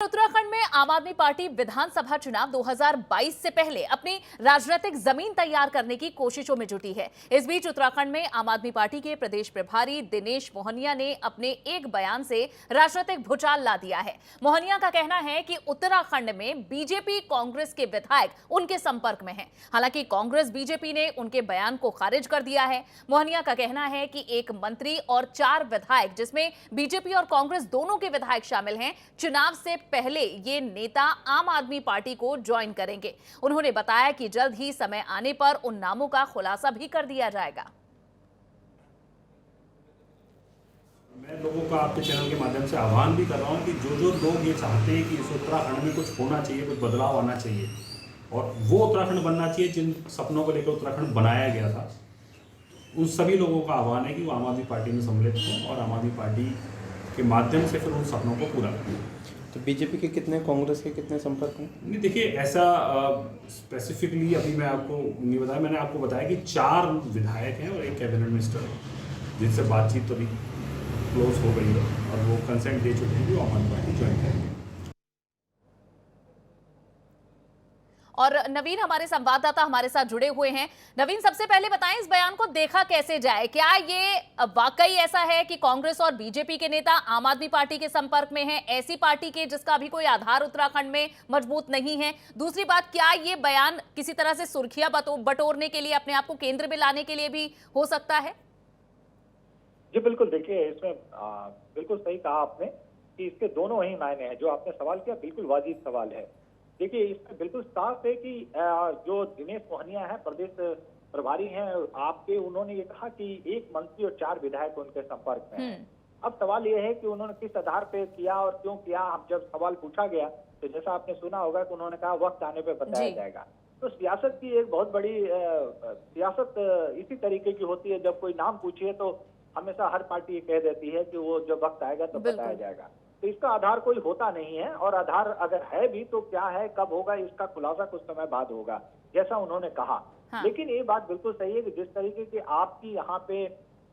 उत्तराखंड में आम आदमी पार्टी विधानसभा चुनाव 2022 से पहले अपनी राजनीतिक जमीन तैयार करने की कोशिशों में जुटी है। इस बीच उत्तराखंड में आम आदमी पार्टी के प्रदेश प्रभारी दिनेश मोहनिया ने अपने एक बयान से राजनीतिक भूचाल ला दिया है। मोहनिया का कहना है कि उत्तराखंड में बीजेपी कांग्रेस के विधायक उनके संपर्क में हैं। हालांकि कांग्रेस बीजेपी ने उनके बयान को खारिज कर दिया है। मोहनिया का कहना है कि एक मंत्री और 4 विधायक, जिसमें बीजेपी और कांग्रेस दोनों के विधायक शामिल हैं, चुनाव से पहले ये नेता आम आदमी पार्टी को ज्वाइन करेंगे। उन्होंने बताया कि जल्द ही समय आने पर उन नामों का खुलासा भी कर दिया जाएगा। मैं लोगों का आपके चैनल के माध्यम से आह्वान भी कर रहा हूं कि जो लोग ये चाहते हैं कि इस उत्तराखंड में कुछ होना चाहिए, कुछ बदलाव आना चाहिए और वो उत्तराखंड बनना चाहिए जिन सपनों को लेकर उत्तराखंड बनाया गया था, उन सभी लोगों का आह्वान है कि वो आम आदमी पार्टी में सम्मिलित हों और आम आदमी पार्टी के माध्यम से फिर उन सपनों को पूरा करें। तो बीजेपी के कितने, कांग्रेस के कितने संपर्क हैं? नहीं, देखिए, ऐसा स्पेसिफिकली अभी मैं आपको नहीं बताया। मैंने आपको बताया कि 4 विधायक हैं और एक कैबिनेट मिनिस्टर है जिनसे बातचीत तो अभी क्लोज हो गई है और वो कंसेंट दे चुके हैं कि वो आम आदमी पार्टी ज्वाइन करेंगे। और नवीन हमारे संवाददाता हमारे साथ जुड़े हुए हैं। नवीन, सबसे पहले बताएं, इस बयान को देखा कैसे जाए? क्या ये वाकई ऐसा है कि कांग्रेस और बीजेपी के नेता आम आदमी पार्टी के संपर्क में हैं, ऐसी पार्टी के जिसका अभी कोई आधार उत्तराखंड में मजबूत नहीं है? दूसरी बात, क्या ये बयान किसी तरह से सुर्खियां बटोरने के लिए, अपने आप को केंद्र में लाने के लिए भी हो सकता है? जी बिल्कुल, देखिए, इसमें बिल्कुल सही कहा आपने कि इसके दोनों ही मायने हैं। जो आपने सवाल किया बिल्कुल वाजिब सवाल है। देखिए, इसमें बिल्कुल साफ है कि जो दिनेश मोहनिया है, प्रदेश प्रभारी हैं आपके, उन्होंने ये कहा कि एक मंत्री और 4 विधायक उनके संपर्क में हैं। अब सवाल ये है कि उन्होंने किस आधार पे किया और क्यों किया। हम जब सवाल पूछा गया तो जैसा आपने सुना होगा कि उन्होंने कहा वक्त आने पे बताया जाएगा। तो सियासत की एक बहुत बड़ी सियासत इसी तरीके की होती है। जब कोई नाम पूछिए तो हमेशा हर पार्टी ये कह देती है कि वो जब वक्त आएगा तो बताया जाएगा। तो इसका आधार कोई होता नहीं है और आधार अगर है भी तो क्या है, कब होगा, इसका खुलासा कुछ समय बाद होगा, जैसा उन्होंने कहा। लेकिन ये बात बिल्कुल सही है कि जिस तरीके की आपकी यहाँ पे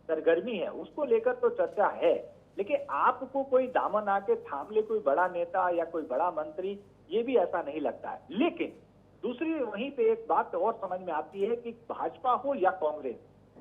सरगर्मी है उसको लेकर तो चर्चा है, लेकिन आपको कोई दामन आके थाम ले कोई बड़ा नेता या कोई बड़ा मंत्री, ये भी ऐसा नहीं लगता है। लेकिन दूसरी वहीं पे एक बात और समझ में आती है कि भाजपा हो या कांग्रेस,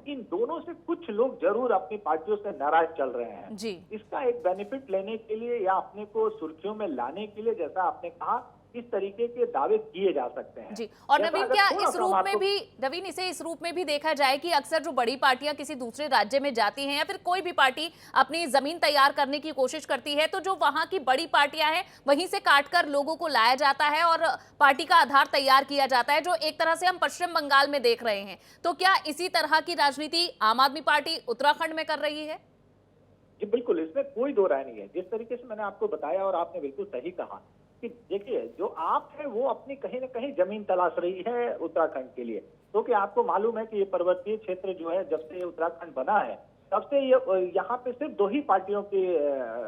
इन दोनों से कुछ लोग जरूर अपनी पार्टियों से नाराज चल रहे हैं जी। इसका एक बेनिफिट लेने के लिए या अपने को सुर्खियों में लाने के लिए, जैसा आपने कहा, इस तरीके के दावे किए जा सकते हैं जी। और नवीन, क्या इस रूप में भी, नवीन, इसे इस रूप में भी देखा जाए कि अक्सर जो बड़ी पार्टियां किसी दूसरे राज्य में जाती हैं या फिर कोई भी पार्टी अपनी जमीन तैयार करने की कोशिश करती है, तो जो वहां की बड़ी पार्टियां हैं वहीं से काटकर लोगों को लाया जाता है और पार्टी का आधार तैयार किया जाता है, जो एक तरह से हम पश्चिम बंगाल में देख रहे हैं। तो क्या इसी तरह की राजनीति आम आदमी पार्टी उत्तराखंड में कर रही है? जी बिल्कुल, इसमें कोई दो राय नहीं है। जिस तरीके से मैंने आपको बताया और आपने बिल्कुल सही कहा कि देखिए, जो आप है वो अपनी कहीं ना कहीं जमीन तलाश रही है उत्तराखंड के लिए, क्योंकि आपको मालूम है कि ये पर्वतीय क्षेत्र जो है, जब से उत्तराखंड बना है तब से ये यहाँ पे सिर्फ 2 ही पार्टियों की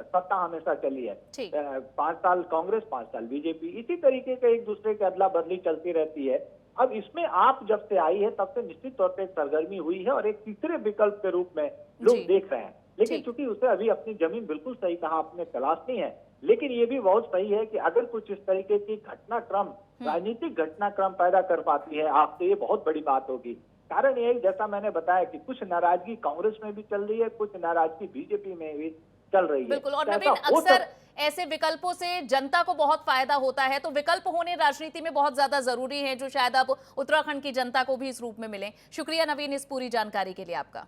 सत्ता हमेशा चली है। 5 साल कांग्रेस, 5 साल बीजेपी, इसी तरीके के एक दूसरे की अदला बदली चलती रहती है। अब इसमें आप जब से आई है तब से निश्चित तौर पर एक सरगर्मी हुई है और एक तीसरे विकल्प के रूप में लोग देख रहे हैं। लेकिन चूंकि उसे अभी अपनी जमीन, बिल्कुल सही कहा आपने, तलाशनी है। लेकिन ये भी बहुत सही है कि अगर कुछ इस तरीके की घटनाक्रम, राजनीतिक घटनाक्रम पैदा कर पाती है आप, तो ये बहुत बड़ी बात होगी। कारण ये, जैसा मैंने बताया कि कुछ नाराजगी कांग्रेस में भी चल रही है, कुछ नाराजगी बीजेपी में भी चल रही है। बिल्कुल। और नवीन, अक्सर ऐसे विकल्पों से जनता को बहुत फायदा होता है, तो विकल्प होने राजनीति में बहुत ज्यादा जरूरी है, जो शायद अब उत्तराखंड की जनता को भी इस रूप में मिले। शुक्रिया नवीन, इस पूरी जानकारी के लिए आपका।